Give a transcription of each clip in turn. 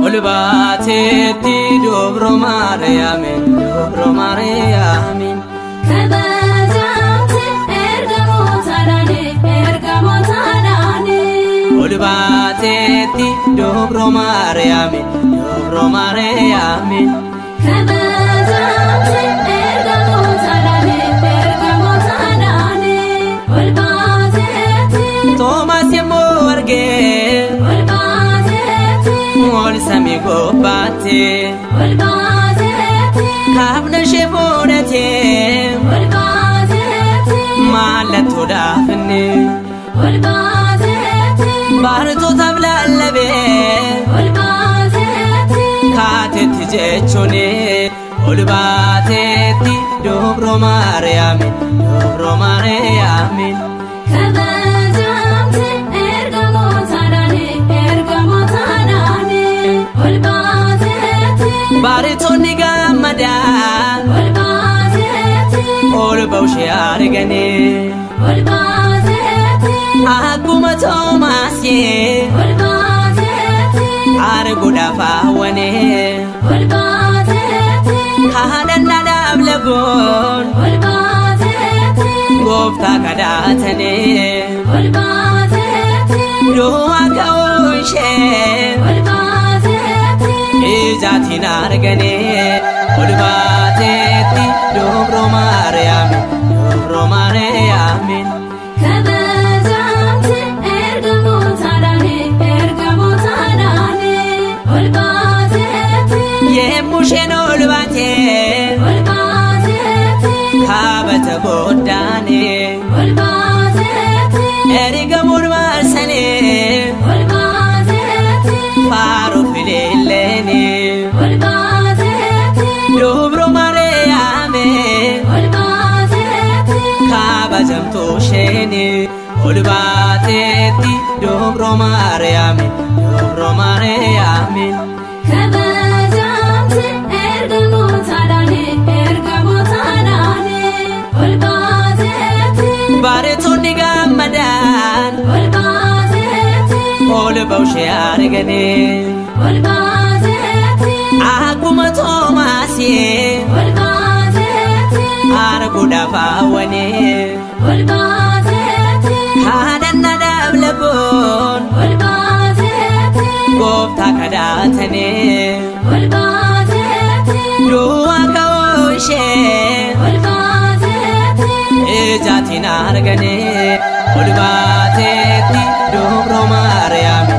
olbatetti dobro Mariamin olbatetti dobro Mariamin Thomas Morge Mol Sami Gobate Kabna Shebonete Malatu Dafne Barto Tablabe Katet Jechone olbatetti dobro Mariamin Baritoni gamada olbawshi argane akuma Thomas arguda fawane hadanna dablagon gofta kadatane do akawshe Ijatin argane olbatetti dobro Mariamin Yemushen olbate Kabata bodane Erigamur marsane Faru filelene dobro Mariamin Kabajam toshene olbatetti dobro Mariamin Baritoni gammadan olbawshi argane akuma Thomas arguda fawane hadanna dablagon gofta kadatane do akawshe Ijatin argane olbatetti dobro Mariamin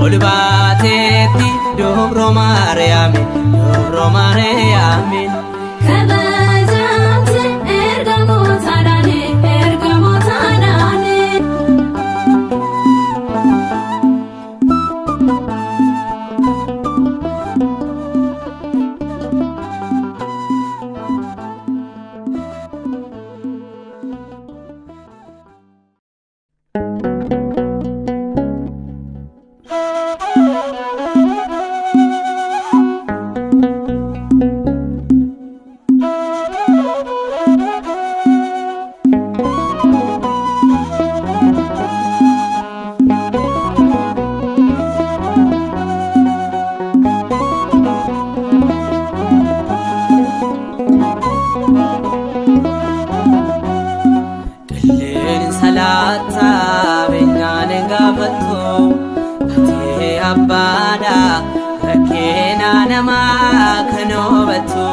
olbatetti dobro Mariamin abbada rakena nama kanobatu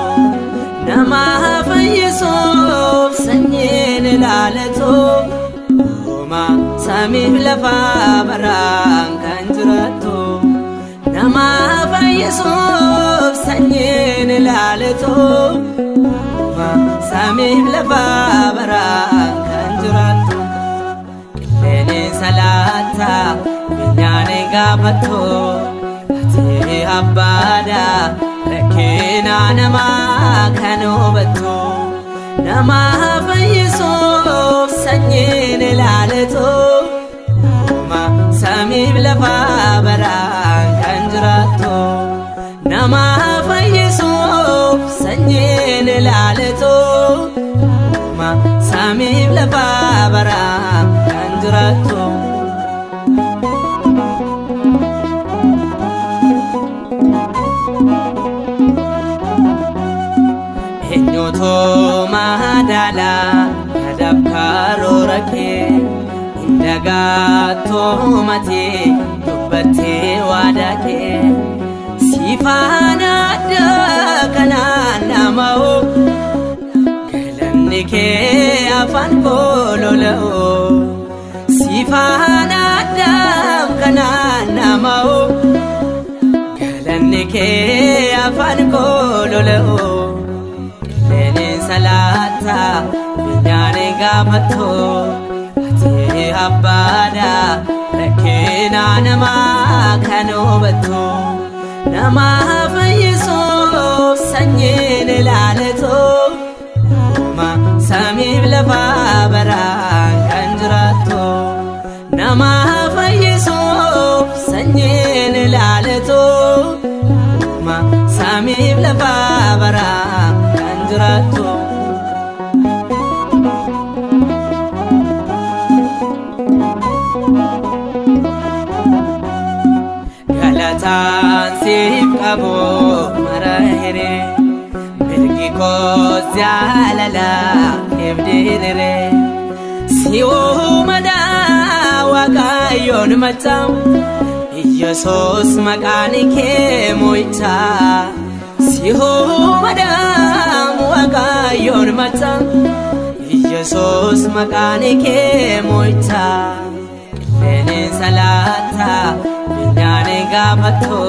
nama fayyisuf sanyin lalato uma samih lafa baran kan juratu nama fayyisuf sanyin lalato uma samih lafa baran kan juratu killeni salata binyane gabato ati abbada rakena nama kanobatu nama fayyisuf sanyin lalato uma samih lafa baran kan juratu nama fayyisuf sanyin lalato uma samiif lafa baraan kan jiraattu. Eenyutu madala kadab karoora kee indagaatoo matee dubbattee waada kee sifaana addaa kanaan nama'oo galanni kee afaan koolola'oo sifaana addaa kanaan nama'oo galanni kee afaan koolola'oo. Salata binyane gabato ati abada rakena nama kanobato nama fayiso sanyen lalato ma samib lafa baran kanjrato nama fayiso sanyen lalato ma samib lafa baran kanjrato. Galatan sif kabo marahire birgi ko jalala ebdire siwo mada wagayon matam Yesus makanike moita siwo mada wagayon matam Yesus makanike moita lene salata binyane gabato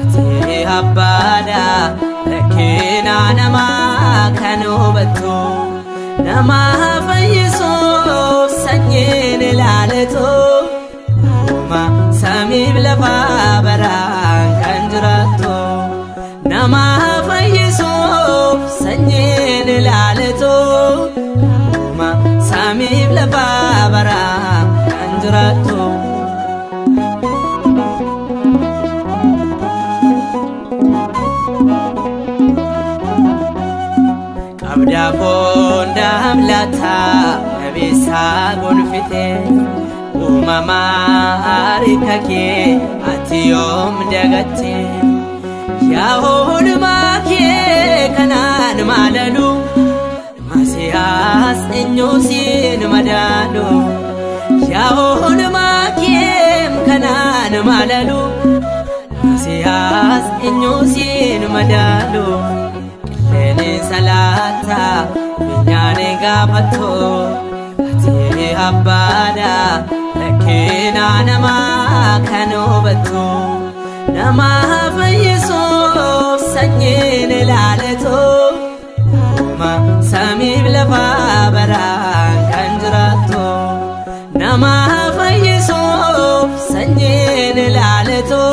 ati abada rakena nama kanobato nama fayiso sanyen lalato ma samib lafa baran kanjrato nama fayiso sanyen lalato ma samib lafa baran kanjrato. Abda fonda amlata nabisa gonfite umama arikake atiyom dagate ya holmake kanan malalu masihas enyosin madalu ya holmake kanan malalu masihas enyosin madalu. Lene salata binyane gabato ati abada rakena nama kanobato nama fayiso sanyen lalato ma samib lafa baran kanjrato nama fayiso sanyen lalato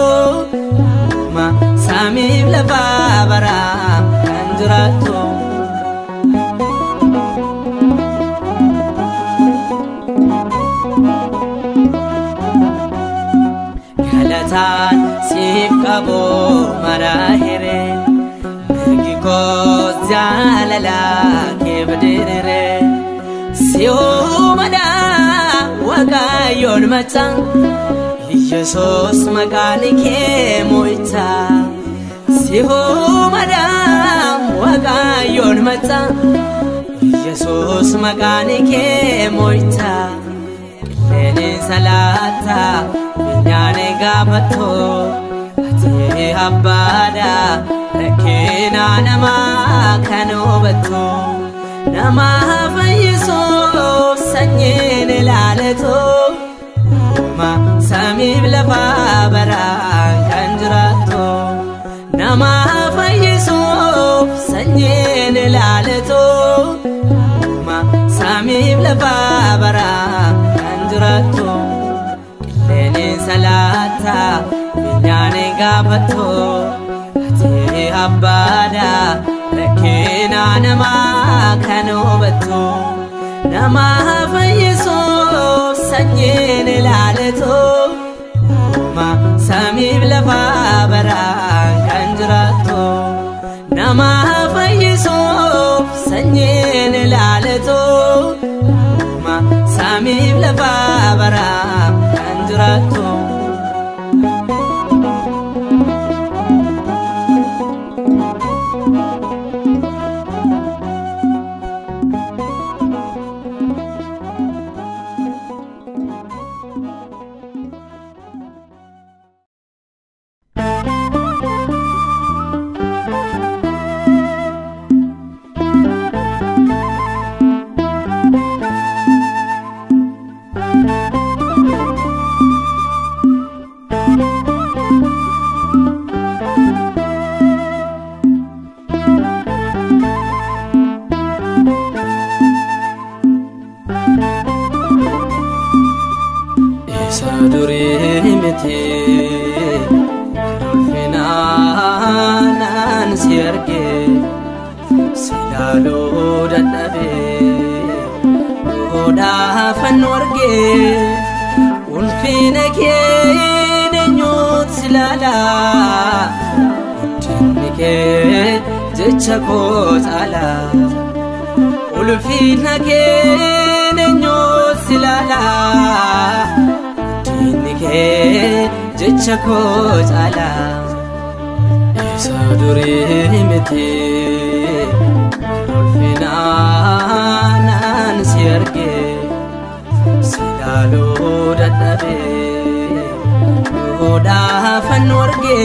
ma samib lafa baran kanjrato. Galatan sif kabo marahire birgi ko jalala kebdire siyo mada wagayon matang Yesus makanike moita siyo mada wagayon matang Yesus makanike moita lene salata binyane gabato ati abada rakena nama kanobato nama fayiso sanyen lalato ma samib lafa baran kanjrato nama fayiso sanyen lalato ma samib lafa baran kanjrato. Lene salata binyane gabato ati abada rakena nama kanobato nama fayiso sanyen lalato ma samib lafa baran kanjrato nama fayiso sanyen lalato maleto ma samib lafa bara kanjurato Chakot ala ulfina ke nenyo silala tinike chakot ala saduri miti ulfina nan sirge silalu dadabe oda fanorge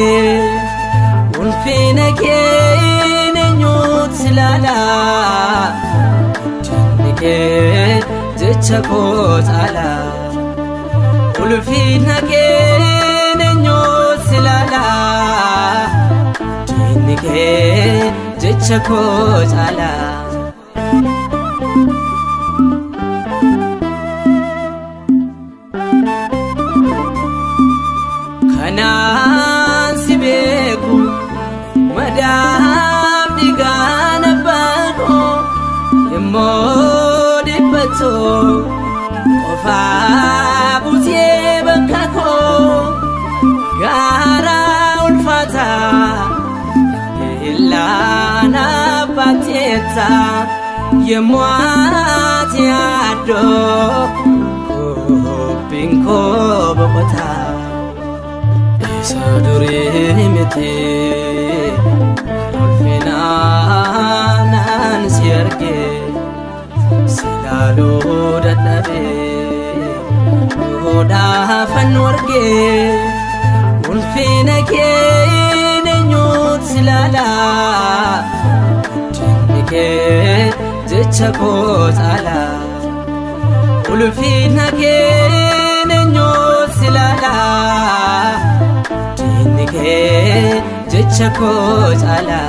ulfina ke silala tinike chakot ala ulfina ke nenyo silala tinike chakot ala kanan sibeku madam digana bako yemodi pato ofa butie bakako gara ulfata illa na patieta yemwati ado pinko bokota saduri miti ulfina nan sirge silalu dadabe oda fanorge ulfina ke nenyo silala tinike chakot ala ulfina ke nenyo silala tinike chakot ala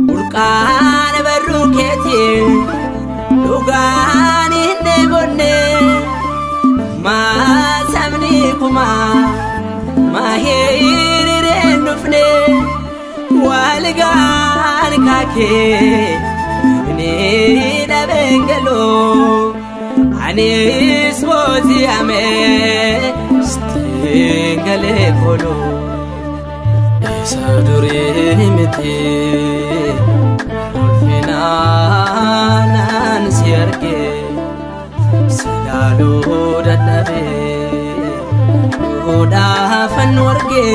burqan baruketi lugani nebonne ma samni kuma ma hirire nufne walgan kake ni nabengelo anis boti ame stingale kolo saduri miti ulfina nan sirge silalu dadabe oda fanorge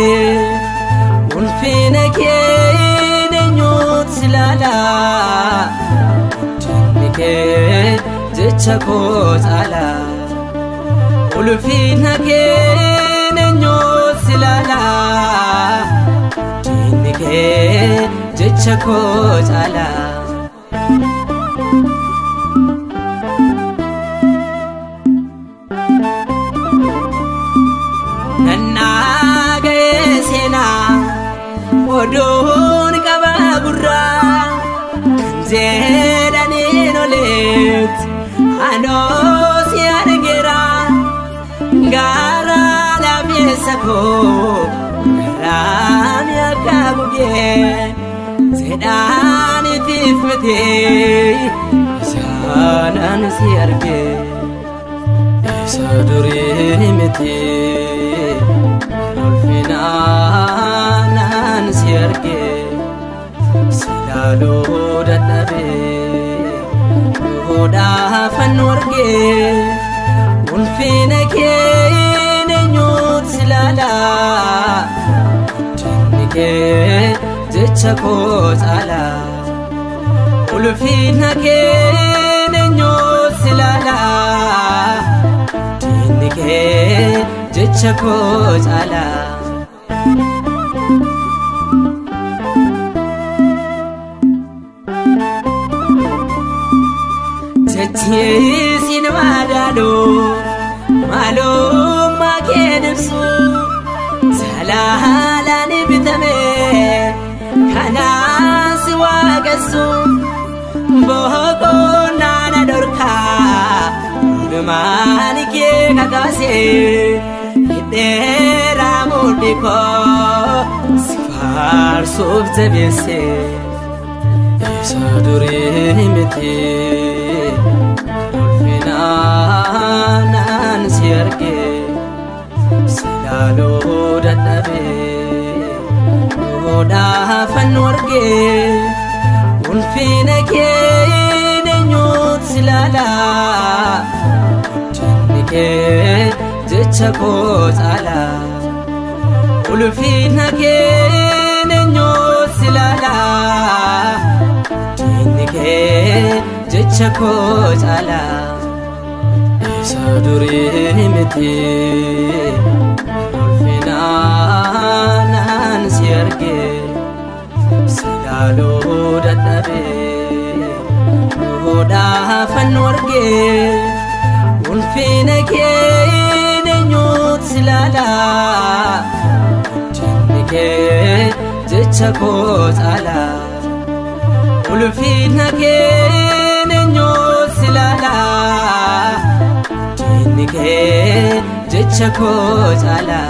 ulfina ke nenyo silala tinike chakot ala ulfina ke nenyo silala tinike chakot ala nanna ge sena odon kabagura zedani nolet anos yargera gara la biesako ram yakabuge zedani tifmete sanan sirge saduri miti ulfina warge ulfina kee eenyutu silala dinni kee jecha koo caala ulfina kee eenyutu silala dinni kee jecha koo caala Sin madalo malo makedsu salahala ni bitame kana siwagasu bohoko nana dorka dumani ke kakase idera mudiko sifar softe bese sadure mete nan sirke silalo dadabe oda fanwarge ulfina ke eenyutu silala dinni kee jecha koo caala ulfina ke eenyutu silala dinni kee jecha koo caala sadure mete ulfina nan sirke silalo dadabe oda fanwarge ulfina ke eenyutu silala dinni kee jecha koo caala ulfina ke eenyutu silala dinni kee jecha koo caala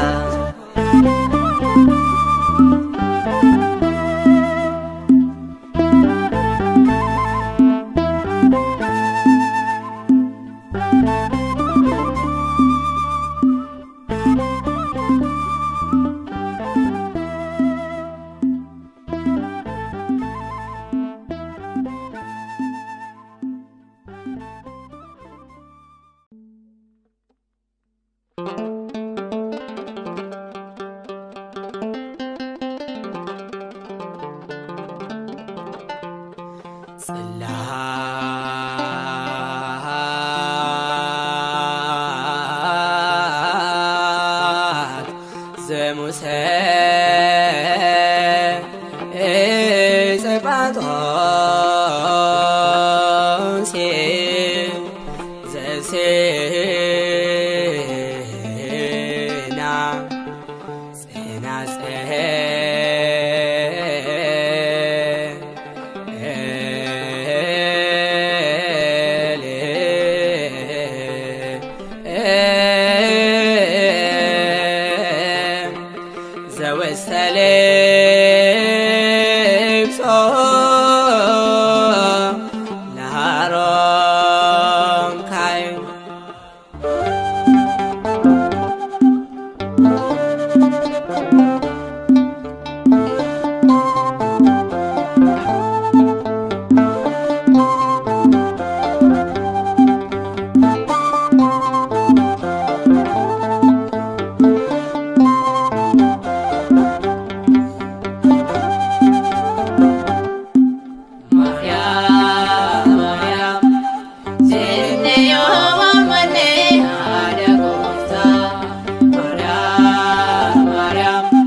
Maryam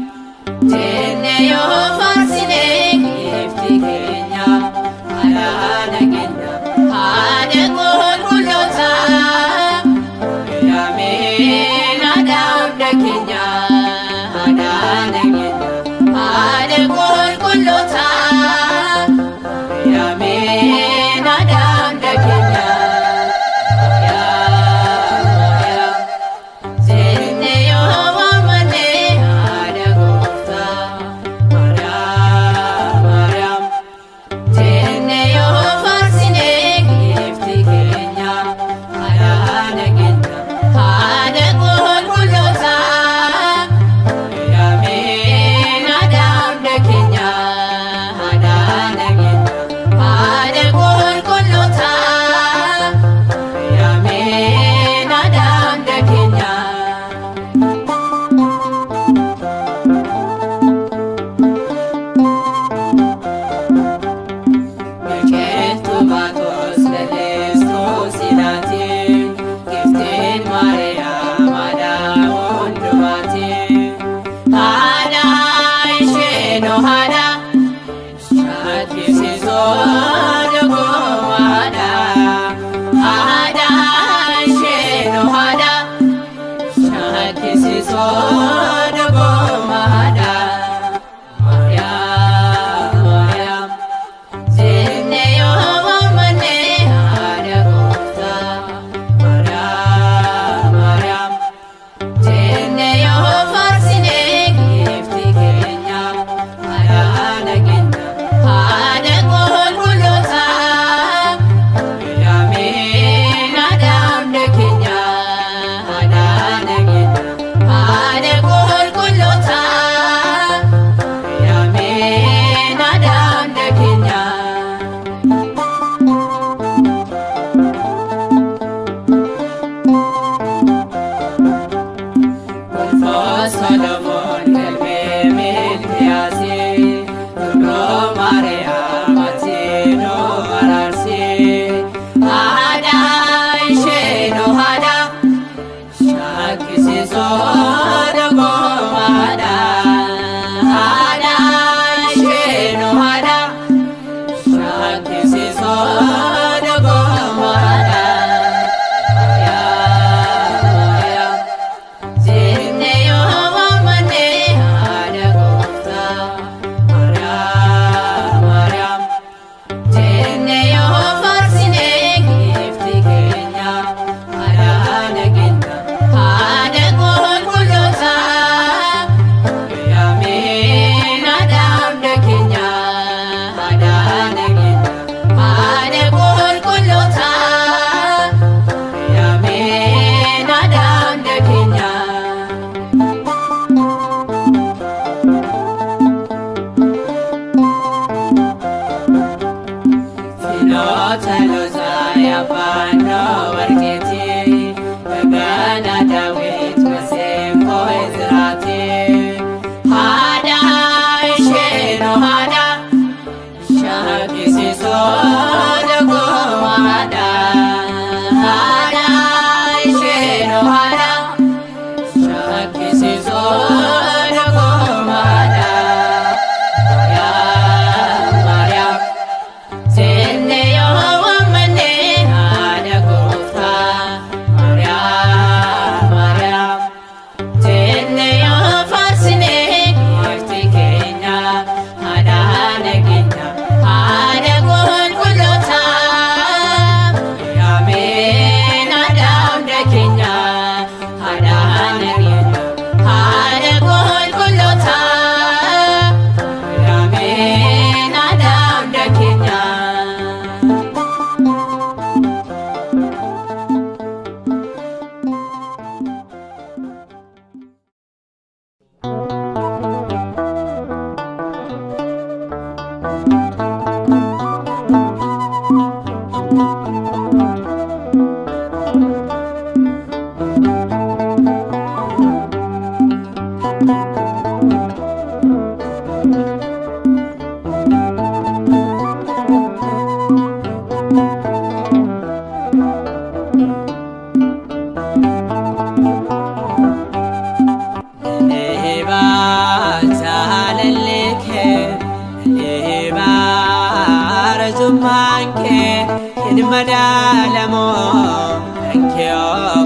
madaalamoo kan kee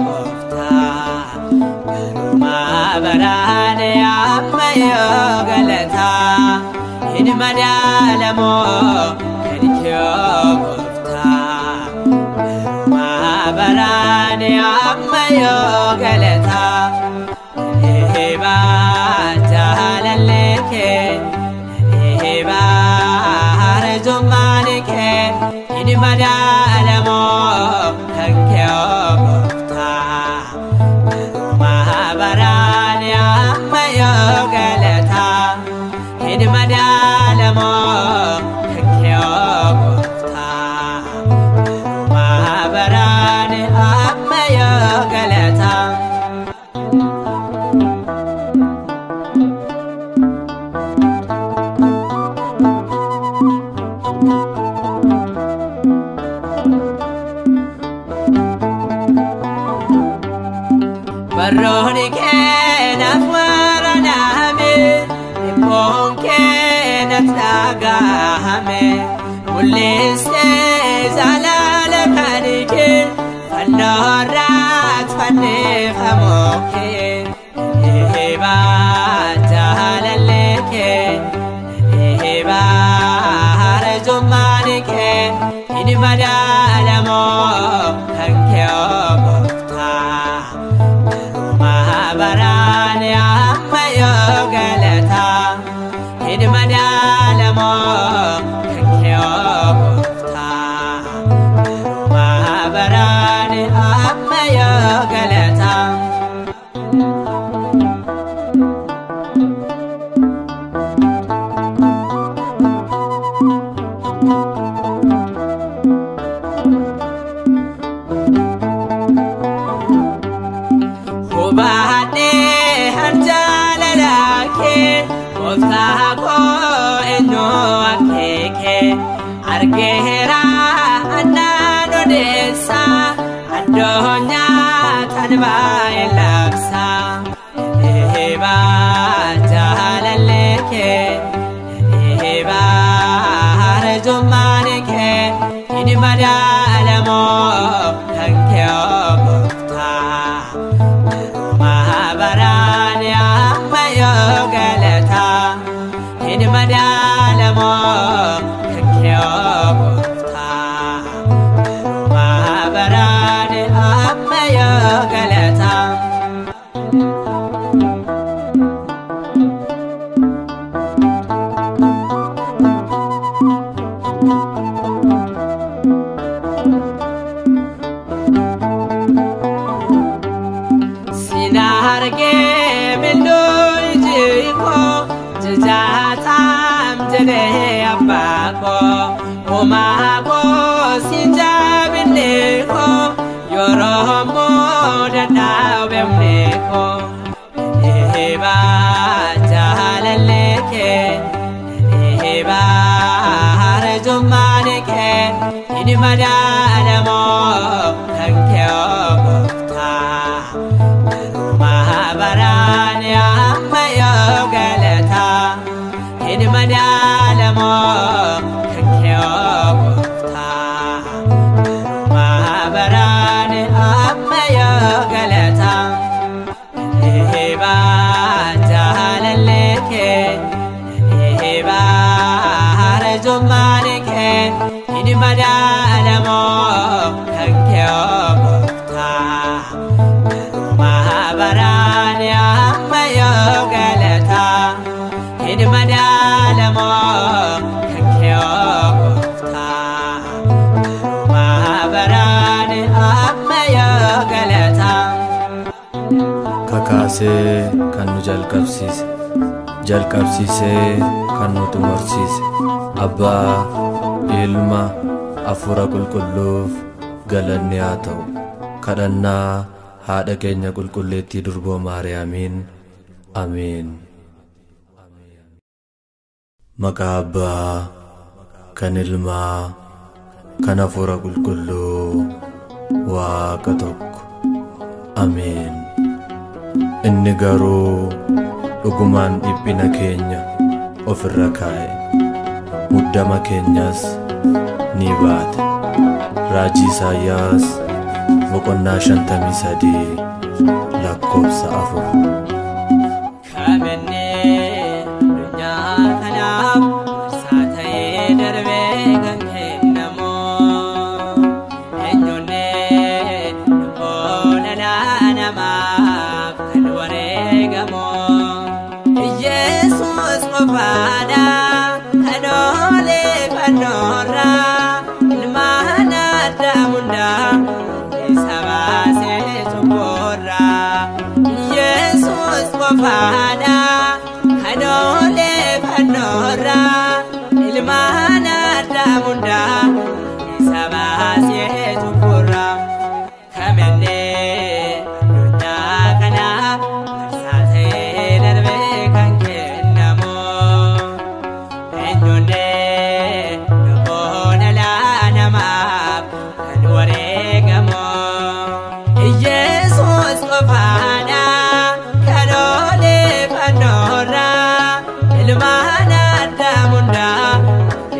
gooftaa garumaa baraane amma yoo galataa hin madaalamoo kan kee gooftaa garumaa baraane amma yoo galataa eeba jaalallee eeba harjummaanike hin madaalamoo kan kee gooftaa garumaa baraane amma yoo galataa hin madaalamoo kan kee gooftaa garumaa baraane amma yoo galataa barrooni keenaaf waraaname dhibboon keenaaf dhagahame mul'isee jaalala kan kee fannoorraat fannifamoo kee eeba jaalallee kee eeba harjummaan kee hin madaalamoo kan kee gooftaa baraane amma yoo galataa hin madaalamoo kan kee gooftaa garumaa baraane amma yoo galataa gooftaa koo eenyoo akeeke argeera annaan odeessaa addunyaa tan baay'ee labsaa eeba jaalallee kee eeba harjummaan kee hin madaalamoo kan kee gooftaa garumaa baraane amma yoo galataa hin madaalamoo kan kee gooftaa garumaa baraane amma yoo galataa sina argee miluu ijikoo jijaatam jedhee abbaa koo homaa koo siin jaabinee koo yeroo muudadhaa beeknee koo eeba jaalallee kee eeba harjummaan kee hin madaalamoo kan kee gooftaa garumaa baraane amma yoo galataa hin madaalamoo kan kee gooftaa garumaa baraane amma yoo galataa eeba jaalallee kee eeba harjummaan kee hin madaalamoo kan kee gooftaa garumaa baraane amma yoo galataa hin madaalamoo kan kee gooftaa garumaa baraane amma yoo galataa kakaasee kan nu jalqabsiisee kan nu xumursiise abbaa ilma hafuura qulqulluuf galanni haa ta'u kadhannaa haadha keenya qulqulleettii durboo maariyaamiin amiin. maqaa abbaa kan ilmaa kan hafuura qulqulluu waaqa tokko amiin. inni garuu dhugumaan dhiphina keenya ofirra kaa'e muddama keenyas ni baate. Raajii Isaayyaas boqonnaa 53 lakkoofsa 4. Kamenne dunyaa kanaaf barsaa ta'ee darbee kan kennamoo eenyuunne lubbuun dhala namaaf kan wareegamoo Yesuus qofaadha kan oolfannoorraa ilmaan Addaam hundaa isa baasee cubburraa Yesuus qofaadha kan oolfannoorraa ilmaan Addaam hundaa isa baasee cubburraa kamenne dunyaa kanaaf barsaa ta'ee darbee kan kennamoo eenyuunne lubbuun dhala namaaf kan wareegamoo Yesuus qofaadha kan oolfannoorraa ilmaan Addaam hundaa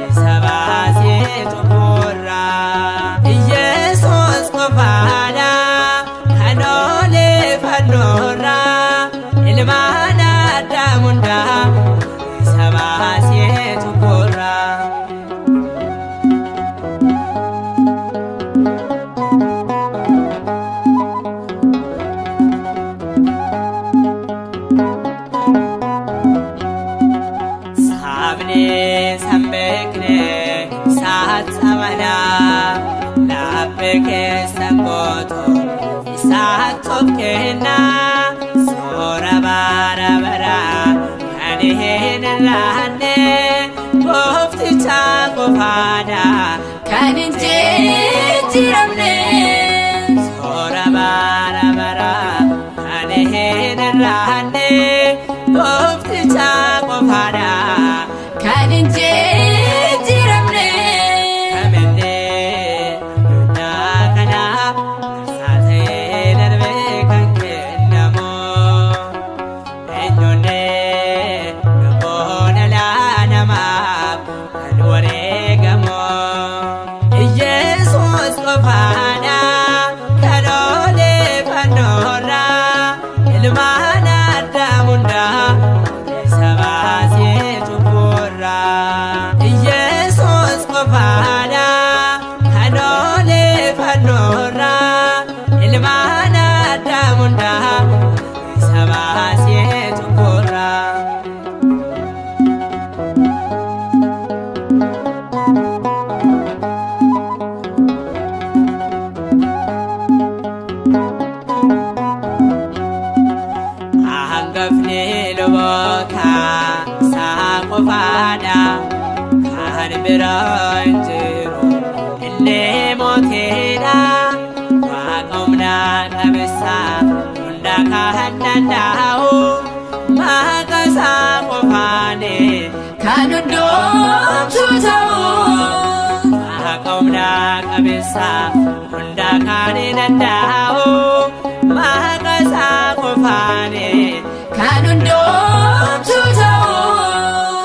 isa baasee cubburraa Yesuus qofaadha kan oolfannoorraa ilmaan Addaam hundaa isa baasee cubburraa Sabni sambekne saat samana lappe keessan gooto isaat tofkenna soora bara bara kan hin irraanne goofticha qofaadha kan hin jijjiiramne soora bara bara kan hin irraanne goofticha qofaadha kan hin jijjiiramne kamenne dunyaa kanaaf barsaa ta'ee darbee kan kennamoo eenyuunne lubbuun dhala namaaf kan wareegamoo Yesuus qofaadha kan oolfannoorraa ilmaan Addaam hundaa isa baasee cubburraa Yesuus qofaadha kan oolfannoorraa ilmaan Addaam hundaa isa baasee cubburraa hangafni luboota isaa qofaadha kan biraa hin jiru inni mootiidha Waaqa humna qabeessa hunda kan danda'u Waaqa isaa qofaani kan hundoomsu ta'u Waaqa humna qabeessa hunda kan danda'u Waaqa isaa qofaani kan hundoomsu ta'u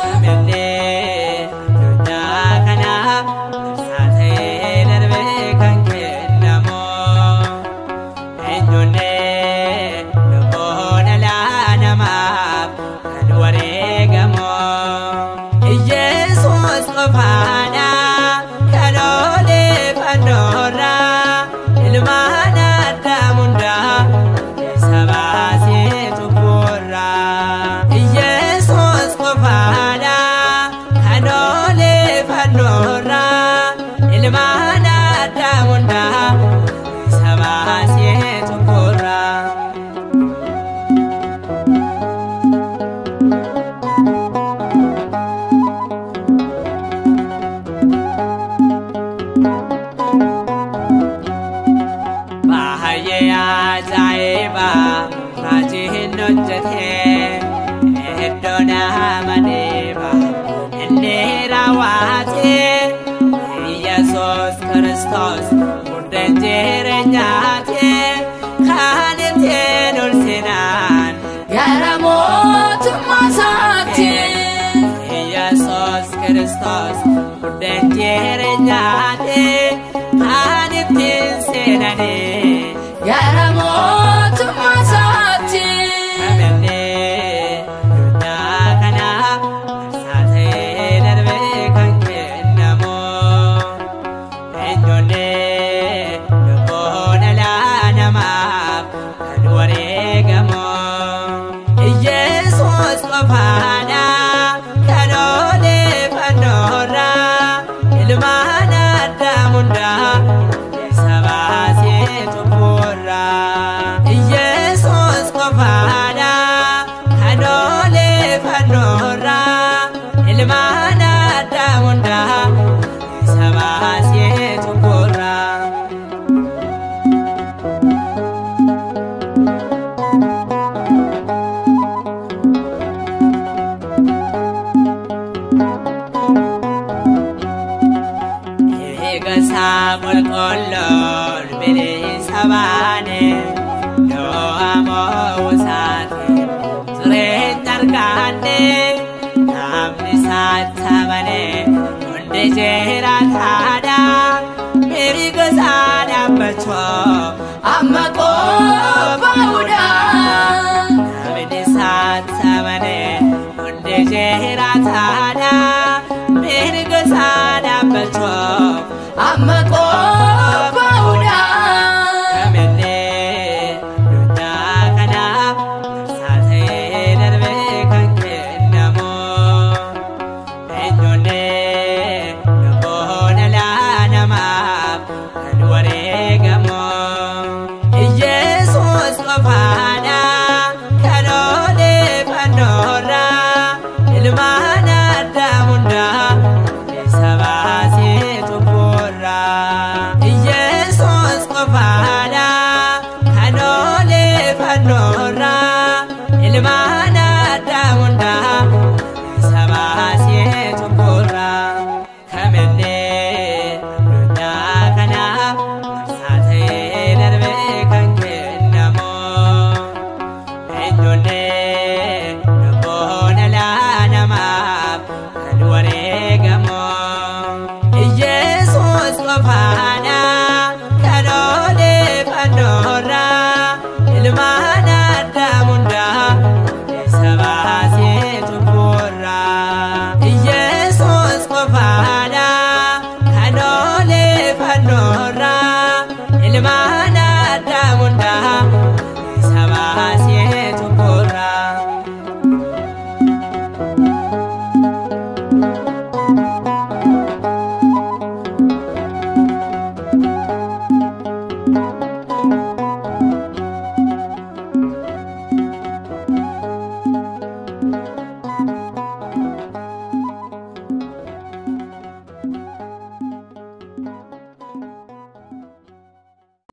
kamenne dunyaa kanaaf barsaa ta'ee darbee kan kennamoo eenyuunne lubbuun dhala namaaf kan wareegamoo Yesuus qofaadha kan oolfannoorraa ilmaan Addaam hundaa isa baasee cubburraa Yesuus qofaadha kan oolfannoorraa ilmaan Addaam hundaa isa baasee cubburraa baay'ee ajaa'iba raajiin hojjetee iddoo nama deema inni raawwatee Yesuus Kiristoos buddeen jireenyaati kan ittiin ulfinaan gara mootummaa isaatti gane Yaramotu masati amenne dunya kana sate darbe kan kennamo enjone dobona la nama kadware gamo Jesus qofana kanole fanora ilmana damunda sabase tupura Jesus qofana kanole fanora ilmana damunda sabase tupura Sabul kolor bere sabane do amo usate sure tarkane namni satsavane unde jera thada meri gazana bacho Amma ko bauda namni satsavane unde jera thada meri gazana bacho Amma ko